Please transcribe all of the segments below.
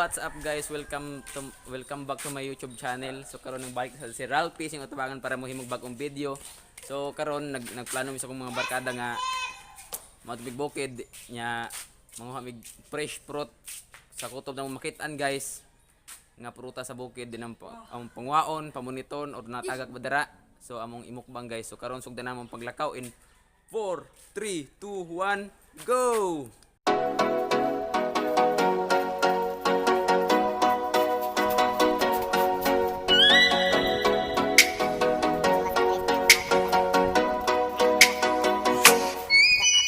what's up guys? Welcome back to my YouTube channel. So karon nang balik sa si Ralphie sing utabangan para mo himog bagong video. So karon nagplano mi sa kong mga barkada nga matubig bukid nya mga mig fresh fruit sa kutob na makitaan guys. Nga pruta sa bukid din ang pangwaon, pamuniton or natagak badara. So among imukbang guys. So karon sugdan namong paglakaw in 4 3 2 1 go.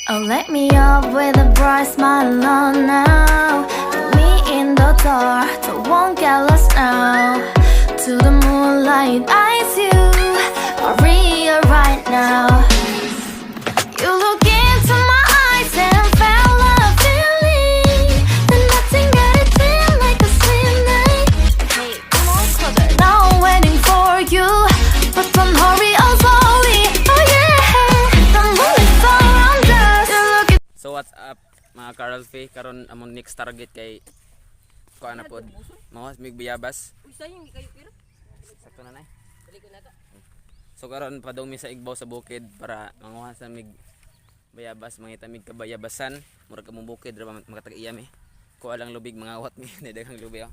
Oh, let me up with a bright smile on now. Put me in the dark, so won't get lost now. To the moonlight, eyes you are real right now. You look into my eyes and felt a feeling that nothing got it feel like a slim night. Hey, come on, closer. Now I'm waiting for you, but don't hurry, oh slowly. Oh yeah, the moon is around us. You look. So what's up mga Karalfe, karon among next target kay kuan na pod. Mawas mig bayabas. Sakto na nay. So karon padong mi sa igbaw sa bukid para manguha sa mig bayabas, mangita mig kabayabasan, murag kamong bukid ra makatag-iya mi. Kuha lang lubig mga awat mi, daghang lubig.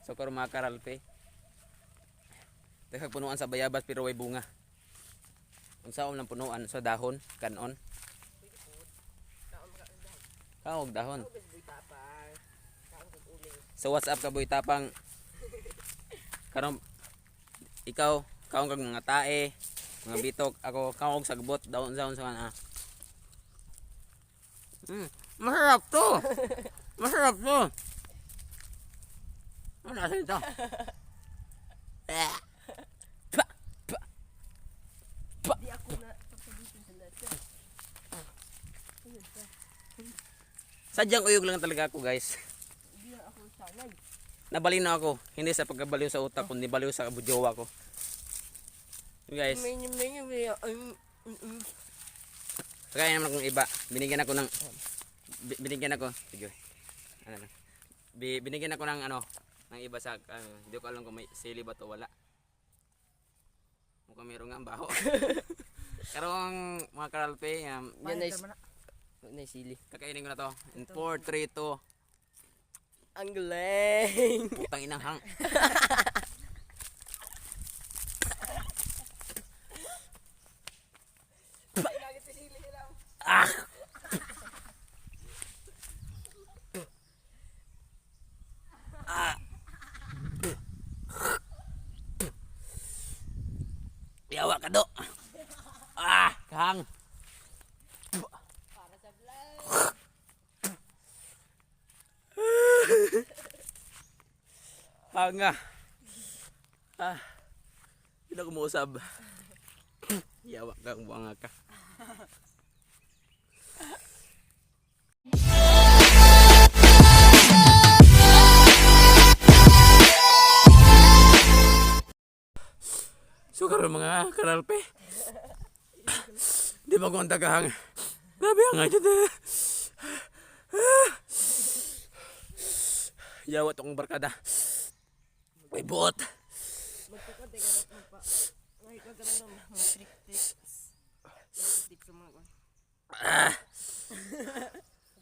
So karon mga Karalfe, daghang punuan sa bayabas pero way bunga. Unsaon lang punuan sa dahon, kanon. Kaog dahon. So what's up kaboy tapang? Karon ikaw, kaong kag mga tae, mga bitok, ako kaog sagbot daon sa kana. Masarap to. Masarap to. Ano ito? Sadyang uyog lang talaga ako guys. Nabaliw na ako. Hindi sa pagkabaliw sa utak kundi baliw sa jowa ko. Guys. Kaya naman akong iba. Binigyan ako. Sige. Ano lang. Binigyan ako ng ng iba sa hindi ko alam kung may sili ba to wala. Mukhang meron nga ang baho. Karong mga Karalpe, yan na sili. Kakainin ko na to. In 4, 3, 2. Ang galing! Putang inang hang. Ah! Ah! Yawa ka do. Ah, kahang. Hanga. Ah. Hindi ako mausab. Yawa ka kung buanga ka. So karon mga Karalpe. Di ba kung tagahang. Grabe hanga dyan. Yawa tong barkada. May buot.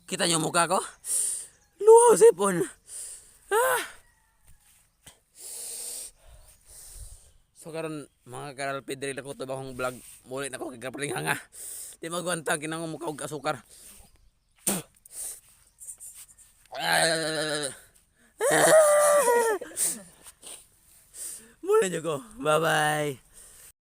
Kita nyo mukha ko? Luhaw sipon. So karon mga Karalpe diri na ko to bakong vlog. Mulit ako kagapaling hanga. Di magwanta kinang mukha og asukar. Muna nyo ko. Bye bye.